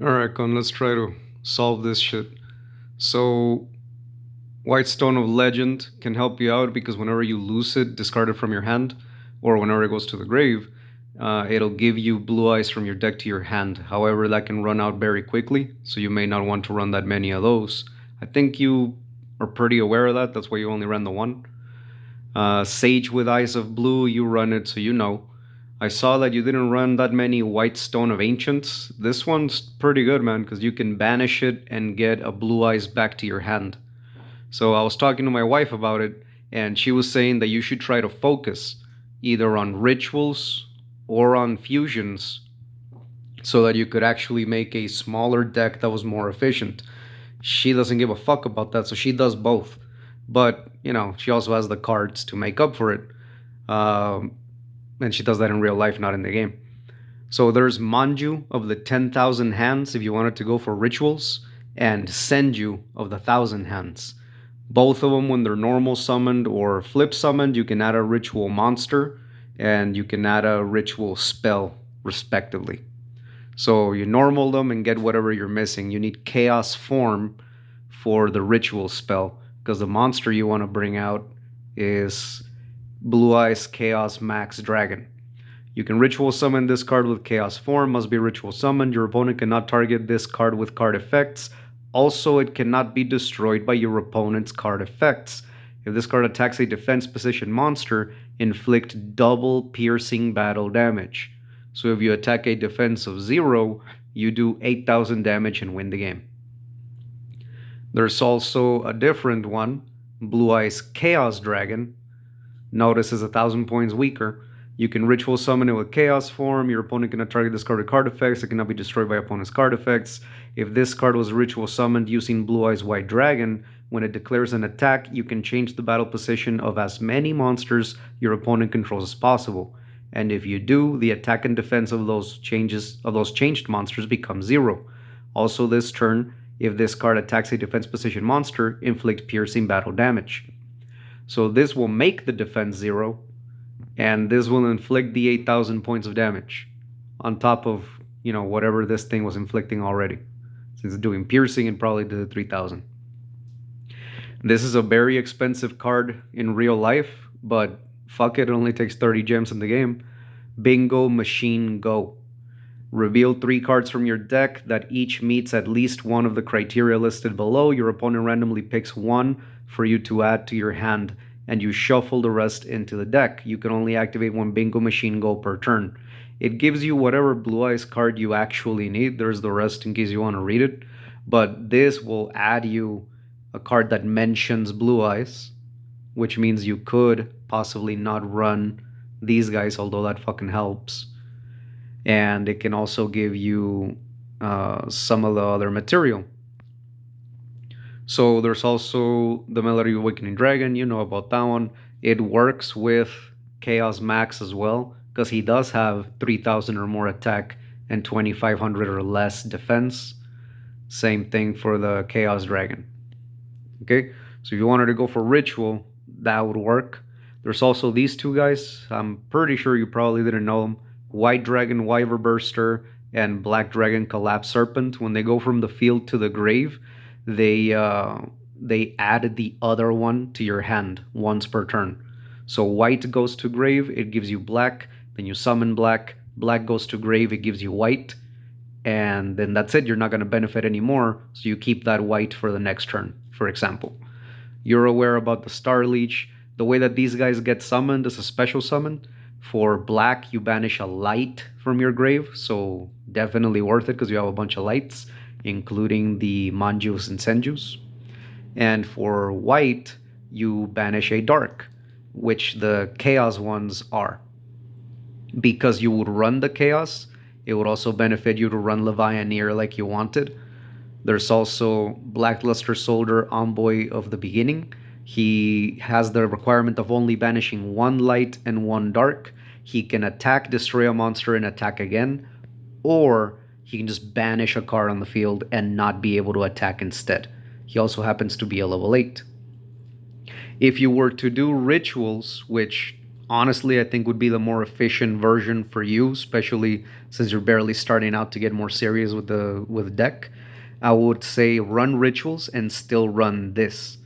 Alright, Con, let's try to solve this shit. So, White Stone of Legend can help you out because whenever you lose it, discard it from your hand, or whenever it goes to the grave, it'll give you blue eyes from your deck to your hand. However, that can run out very quickly, so you may not want to run that many of those. I think you are pretty aware of that. That's why you only ran the one. Sage with Eyes of Blue, you run it, so you know. I saw that you didn't run that many White Stone of Ancients. This one's pretty good, man, because you can banish it and get a Blue Eyes back to your hand. So I was talking to my wife about it, and she was saying that you should try to focus either on rituals or on fusions so that you could actually make a smaller deck that was more efficient. She doesn't give a fuck about that, so she does both. But, she also has the cards to make up for it. Um, and she does that in real life, not in the game. So there's Manju of the 10,000 hands if you wanted to go for rituals, and Senju of the 1,000 hands. Both of them, when they're normal summoned or flip summoned, you can add a ritual monster and you can add a ritual spell, respectively. So you normal them and get whatever you're missing. You need chaos form for the ritual spell because the monster you want to bring out is Blue Eyes Chaos Max Dragon. You can ritual summon this card with chaos form, must be ritual summoned. Your opponent cannot target this card with card effects. Also, it cannot be destroyed by your opponent's card effects. If this card attacks a defense position monster, inflict double piercing battle damage. So if you attack a defense of 0, you do 8,000 damage and win the game. There's also a different one, Blue Eyes Chaos Dragon. Notice is 1,000 points weaker. You can ritual summon it with chaos form. Your opponent cannot target this card with card effects. It cannot be destroyed by opponent's card effects. If this card was ritual summoned using Blue Eyes White Dragon, when it declares an attack, you can change the battle position of as many monsters your opponent controls as possible. And if you do, the attack and defense of those changed monsters become 0. Also this turn, if this card attacks a defense position monster, inflict piercing battle damage. So this will make the defense 0, and this will inflict the 8,000 points of damage on top of, whatever this thing was inflicting already. Since it's doing piercing and probably the 3,000. This is a very expensive card in real life, but fuck it only takes 30 gems in the game. Bingo Machine Go. Reveal 3 cards from your deck that each meets at least one of the criteria listed below. Your opponent randomly picks one for you to add to your hand, and you shuffle the rest into the deck. You can only activate one Bingo Machine Go per turn. It gives you whatever Blue Eyes card you actually need. There's the rest in case you want to read it. But this will add you a card that mentions Blue Eyes, which means you could possibly not run these guys, although that fucking helps. And it can also give you some of the other material. So there's also the Melody Awakening Dragon. You know about that one. It works with Chaos Max as well because he does have 3,000 or more attack and 2,500 or less defense. Same thing for the Chaos Dragon. Okay, so if you wanted to go for Ritual, that would work. There's also these two guys. I'm pretty sure you probably didn't know them. White Dragon Wyverburster and Black Dragon Collapse Serpent. When they go from the field to the grave, they add the other one to your hand once per turn. So white goes to grave, it gives you black. Then you summon black. Black goes to grave, it gives you white. And then that's it. You're not going to benefit anymore. So you keep that white for the next turn, for example. You're aware about the Star Leech. The way that these guys get summoned is a special summon. For black, you banish a light from your grave, so definitely worth it because you have a bunch of lights, including the Manjus and Senjus. And for white, you banish a dark, which the chaos ones are. Because you would run the chaos, it would also benefit you to run Levianeer like you wanted. There's also Blackluster Soldier, Envoy of the Beginning. He has the requirement of only banishing one light and one dark. He can attack, destroy a monster, and attack again. Or he can just banish a card on the field and not be able to attack instead. He also happens to be a level 8. If you were to do rituals, which honestly I think would be the more efficient version for you, especially since you're barely starting out to get more serious with the deck, I would say run rituals and still run this.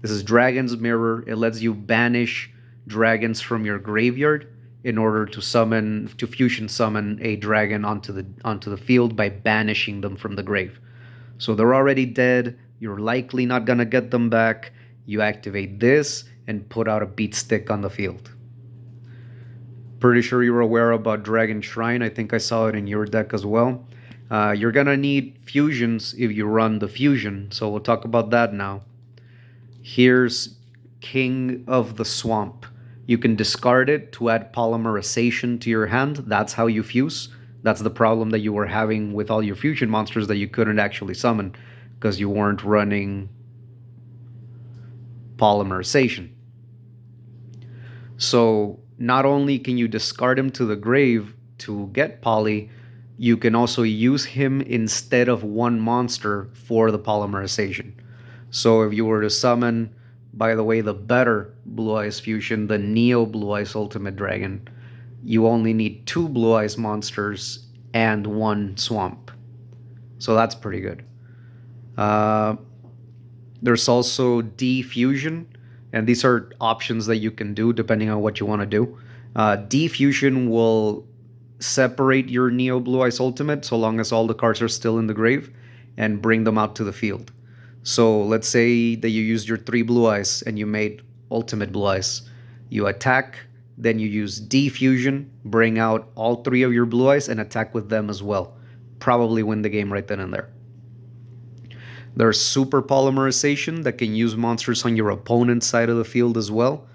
This is Dragon's Mirror. It lets you banish dragons from your graveyard in order to fusion summon a dragon onto the field by banishing them from the grave. So they're already dead. You're likely not gonna get them back. You activate this and put out a beat stick on the field. Pretty sure you're aware about Dragon Shrine. I think I saw it in your deck as well. You're gonna need fusions if you run the fusion, so we'll talk about that now. Here's King of the Swamp. You can discard it to add polymerization to your hand. That's how you fuse. That's the problem that you were having with all your fusion monsters that you couldn't actually summon because you weren't running polymerization. So not only can you discard him to the grave to get poly, you can also use him instead of one monster for the polymerization. So if you were to summon, by the way, the better Blue Eyes Fusion, the Neo Blue Eyes Ultimate Dragon, you only need 2 Blue Eyes monsters and 1 Swamp. So that's pretty good. There's also D-Fusion, and these are options that you can do depending on what you want to do. D-Fusion will separate your Neo Blue Eyes Ultimate so long as all the cards are still in the grave and bring them out to the field. So let's say that you used your 3 Blue Eyes and you made Ultimate Blue Eyes. You attack, then you use D-Fusion, bring out all 3 of your Blue Eyes and attack with them as well. Probably win the game right then and there. There's Super Polymerization that can use monsters on your opponent's side of the field as well.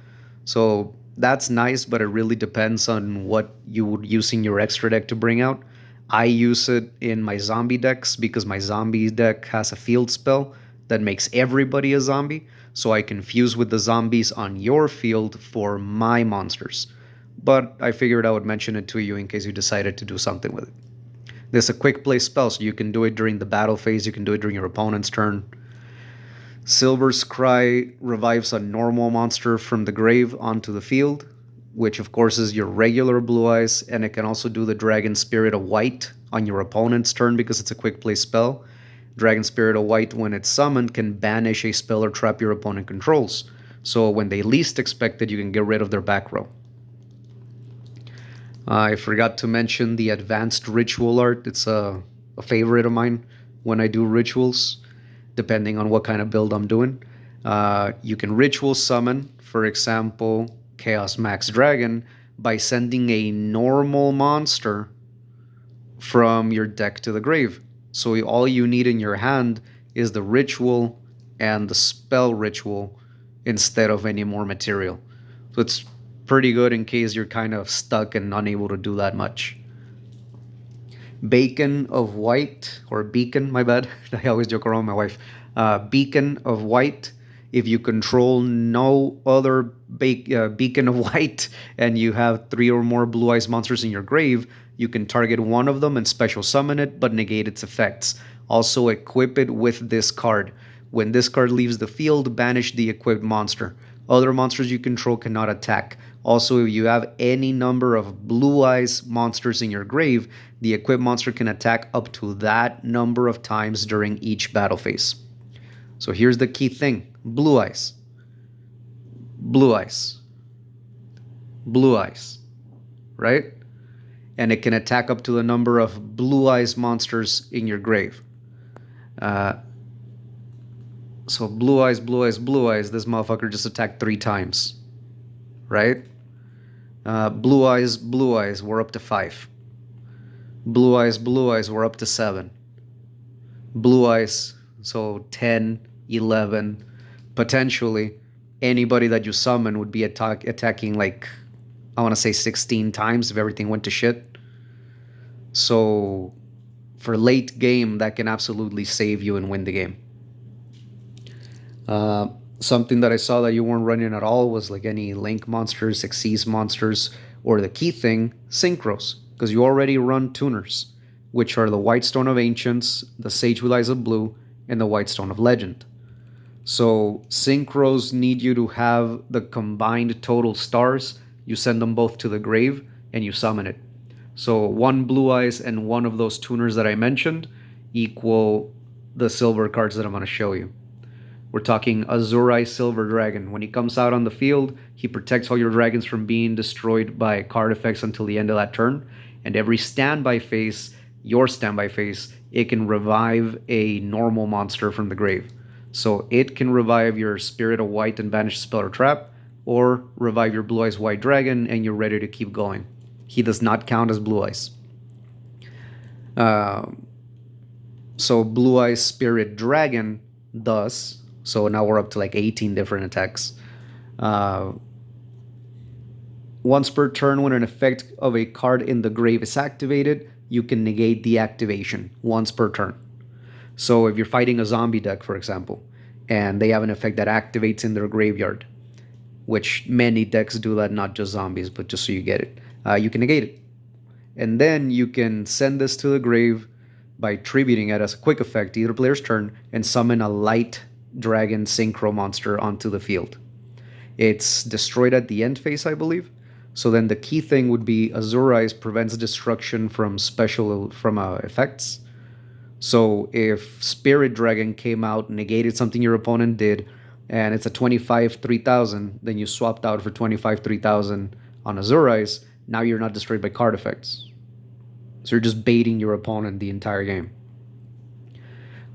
So that's nice, but it really depends on what you would use in your extra deck to bring out. I use it in my zombie decks because my zombie deck has a field spell that makes everybody a zombie, so I can fuse with the zombies on your field for my monsters. But I figured I would mention it to you in case you decided to do something with it. There's a quick play spell, so you can do it during the battle phase, you can do it during your opponent's turn. Silver's Cry revives a normal monster from the grave onto the field, which of course is your regular Blue Eyes, and it can also do the Dragon Spirit of White on your opponent's turn because it's a quick play spell. Dragon Spirit of White, when it's summoned, can banish a spell or trap your opponent controls. So when they least expect it, you can get rid of their back row. I forgot to mention the advanced ritual art. It's a favorite of mine when I do rituals, depending on what kind of build I'm doing. You can ritual summon, for example, Chaos Max Dragon, by sending a normal monster from your deck to the grave. So all you need in your hand is the ritual and the spell ritual instead of any more material. So it's pretty good in case you're kind of stuck and unable to do that much. Bacon of White, or Beacon, my bad. I always joke around with my wife. Beacon of White. If you control no other Beacon of White and you have 3 or more Blue Eyes monsters in your grave, you can target one of them and special summon it, but negate its effects. Also equip it with this card. When this card leaves the field, banish the equipped monster. Other monsters you control cannot attack. Also, if you have any number of Blue Eyes monsters in your grave, the equipped monster can attack up to that number of times during each battle phase. So here's the key thing. Blue Eyes. Blue Eyes. Blue Eyes. Right? And it can attack up to the number of Blue Eyes monsters in your grave. So Blue Eyes, Blue Eyes, Blue Eyes, this motherfucker just attacked 3 times. Right? Blue Eyes, Blue Eyes, we're up to 5. Blue Eyes, Blue Eyes, we're up to 7. Blue Eyes, so 10, 11. Potentially, anybody that you summon would be attacking like, I want to say 16 times if everything went to shit. So for late game, that can absolutely save you and win the game. Something that I saw that you weren't running at all was like any Link monsters, Xyz monsters, or the key thing, Synchros, because you already run tuners, which are the White Stone of Ancients, the Sage with Eyes of Blue, and the White Stone of Legend. So Synchros need you to have the combined total stars. You send them both to the grave and you summon it. So one Blue Eyes and one of those tuners that I mentioned equal the silver cards that I'm going to show you. We're talking Azurai Silver Dragon. When he comes out on the field, he protects all your dragons from being destroyed by card effects until the end of that turn. And every standby phase, your standby phase, it can revive a normal monster from the grave. So it can revive your Spirit of White and banish spell or trap, or revive your Blue Eyes White Dragon and you're ready to keep going. He does not count as Blue Eyes. So Blue Eyes Spirit Dragon does. So now we're up to like 18 different attacks. Once per turn, when an effect of a card in the grave is activated, you can negate the activation once per turn. So if you're fighting a zombie deck, for example, and they have an effect that activates in their graveyard, which many decks do that, not just zombies, but just so you get it, you can negate it. And then you can send this to the grave by tributing it as a quick effect, either player's turn, and summon a light dragon synchro monster onto the field. It's destroyed at the end phase, I believe. So then the key thing would be Azure Eyes prevents destruction from effects. So if Spirit Dragon came out, negated something your opponent did, and it's a 25 3000, then you swapped out for 25 3000 on Azure Eyes. Now you're not destroyed by card effects. So you're just baiting your opponent the entire game.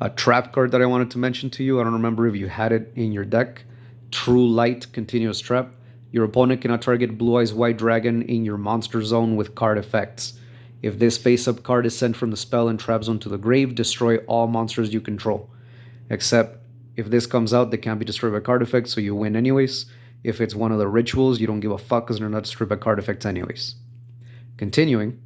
A trap card that I wanted to mention to you, I don't remember if you had it in your deck. True Light Continuous Trap. Your opponent cannot target Blue Eyes White Dragon in your monster zone with card effects. If this face-up card is sent from the spell and trap zone to the grave, destroy all monsters you control. Except if this comes out, they can't be destroyed by card effects, so you win anyways. If it's one of the rituals, you don't give a fuck because they're not destroyed by card effects anyways. Continuing,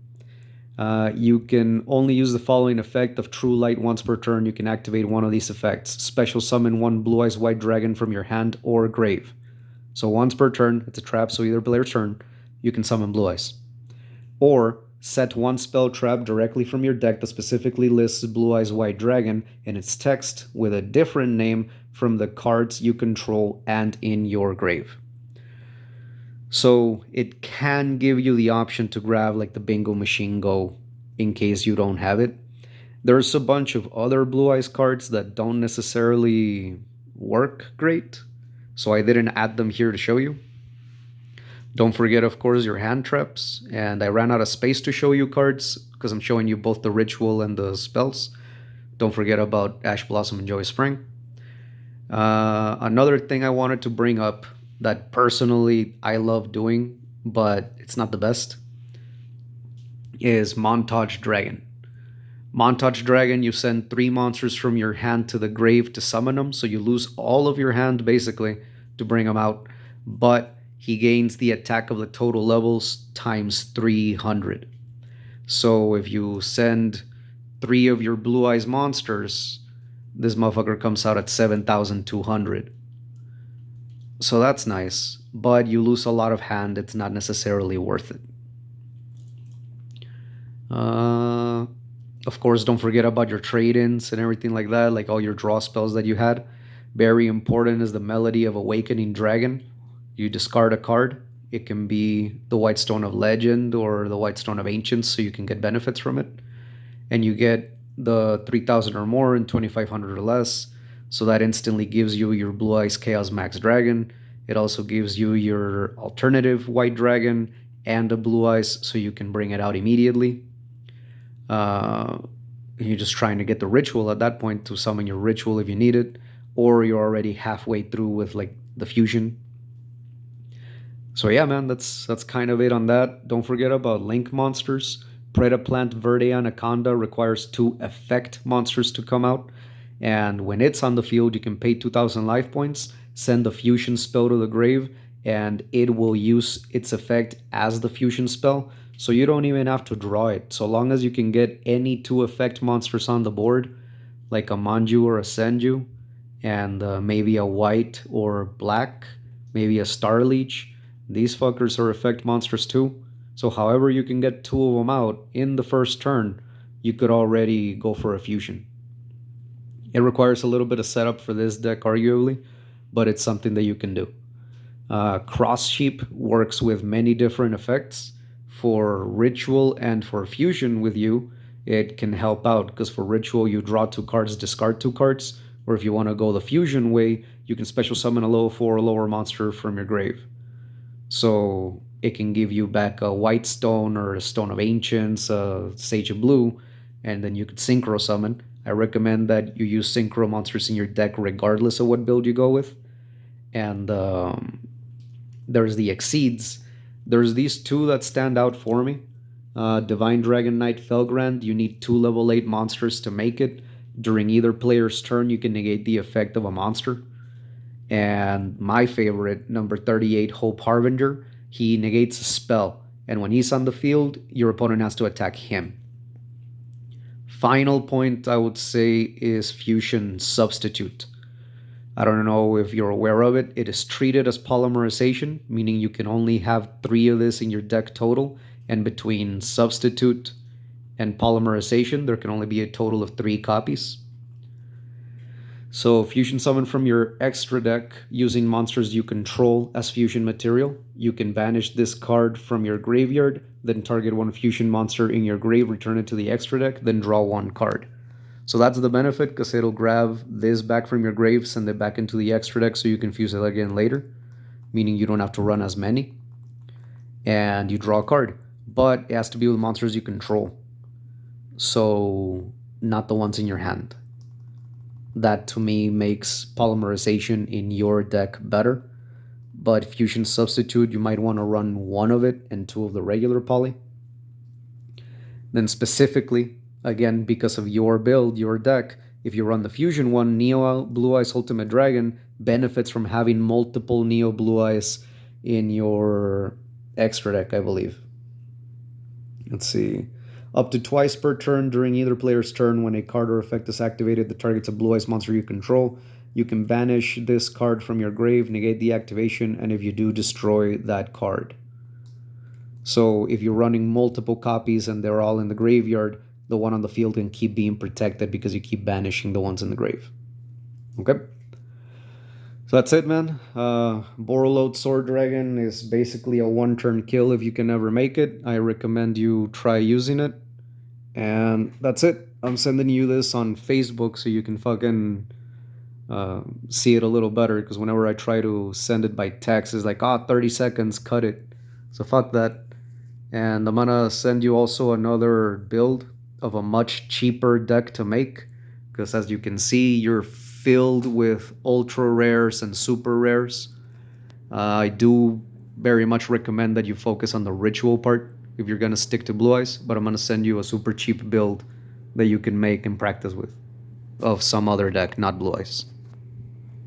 you can only use the following effect of True Light once per turn. You can activate one of these effects. Special summon one Blue Eyes White Dragon from your hand or grave. So once per turn, it's a trap, so either player's turn, you can summon Blue Eyes. Or set one spell trap directly from your deck that specifically lists Blue Eyes White Dragon in its text with a different name from the cards you control and in your grave. So it can give you the option to grab like the Bingo Machine Go in case you don't have it. There's a bunch of other Blue Eyes cards that don't necessarily work great, so I didn't add them here to show you. Don't forget, of course, your hand traps, and I ran out of space to show you cards because I'm showing you both the ritual and the spells. Don't forget about Ash Blossom and Joy Spring. Another thing I wanted to bring up that personally I love doing, but it's not the best, is Montage Dragon. Montage Dragon, you send 3 monsters from your hand to the grave to summon them, so you lose all of your hand basically to bring them out, but he gains the attack of the total levels times 300. So if you send 3 of your Blue Eyes monsters, this motherfucker comes out at 7,200. So that's nice, but you lose a lot of hand. It's not necessarily worth it. Of course, don't forget about your trade-ins and everything like that, like all your draw spells that you had. Very important is the Melody of Awakening Dragon. You discard a card. It can be the White Stone of Legend or the White Stone of Ancients, so you can get benefits from it. And you get the 3,000 or more and 2,500 or less. So that instantly gives you your Blue Eyes Chaos Max Dragon. It also gives you your alternative White Dragon and a Blue Eyes, so you can bring it out immediately. You're just trying to get the ritual at that point to summon your ritual if you need it, or you're already halfway through with like the fusion. So yeah, man, that's kind of it on that. Don't forget about Link monsters. Predaplant Verde Anaconda requires 2 effect monsters to come out. And when it's on the field, you can pay 2,000 life points, send the fusion spell to the grave, and it will use its effect as the fusion spell. So you don't even have to draw it. So long as you can get any 2 effect monsters on the board, like a Manju or a Senju, and maybe a white or black, maybe a Star Leech. These fuckers are effect monsters too. So however you can get 2 of them out in the first turn, you could already go for a fusion. It requires a little bit of setup for this deck, arguably, but it's something that you can do. Cross Sheep works with many different effects for Ritual and for Fusion with you, it can help out because for Ritual you draw 2 cards, discard 2 cards, or if you want to go the Fusion way, you can special summon a level 4 lower monster from your grave. So it can give you back a White Stone or a Stone of Ancients, a Sage of Blue, and then you could Synchro Summon. I recommend that you use Synchro monsters in your deck regardless of what build you go with. And there's the Exceeds. There's these 2 that stand out for me. Divine Dragon Knight Felgrand, you need 2 level 8 monsters to make it. During either player's turn, you can negate the effect of a monster. And my favorite, number 38, Hope Harbinger, he negates a spell. And when he's on the field, your opponent has to attack him. Final point I would say is Fusion Substitute. I don't know if you're aware of it. It is treated as polymerization, meaning you can only have 3 of this in your deck total. And between Substitute and Polymerization, there can only be a total of 3 copies. So Fusion Summon from your extra deck using monsters you control as Fusion material. You can banish this card from your graveyard, then target 1 Fusion monster in your grave, return it to the extra deck, then draw 1 card. So that's the benefit, because it'll grab this back from your grave, send it back into the extra deck so you can fuse it again later, meaning you don't have to run as many. And you draw a card, but it has to be with monsters you control. So not the ones in your hand. That to me makes polymerization in your deck better. But Fusion Substitute, you might want to run 1 of it and 2 of the regular poly. Then specifically, again, because of your build, your deck, if you run the Fusion one, Neo Blue Eyes Ultimate Dragon benefits from having multiple Neo Blue Eyes in your extra deck, I believe. Let's see. Up to twice per turn during either player's turn, when a card or effect is activated that targets a Blue Eyes monster you control, you can banish this card from your grave, negate the activation, and if you do, destroy that card. So if you're running multiple copies and they're all in the graveyard, the one on the field can keep being protected because you keep banishing the ones in the grave. Okay? So that's it, man. Borreload Sword Dragon is basically a 1-turn kill if you can ever make it. I recommend you try using it. And that's it. I'm sending you this on Facebook so you can fucking see it a little better, because whenever I try to send it by text, it's like, 30 seconds, cut it. So fuck that. And I'm gonna send you also another build of a much cheaper deck to make, because as you can see, you're filled with ultra rares and super rares. I do very much recommend that you focus on the ritual part if you're gonna stick to Blue Eyes, but I'm gonna send you a super cheap build that you can make and practice with of some other deck, not Blue Eyes.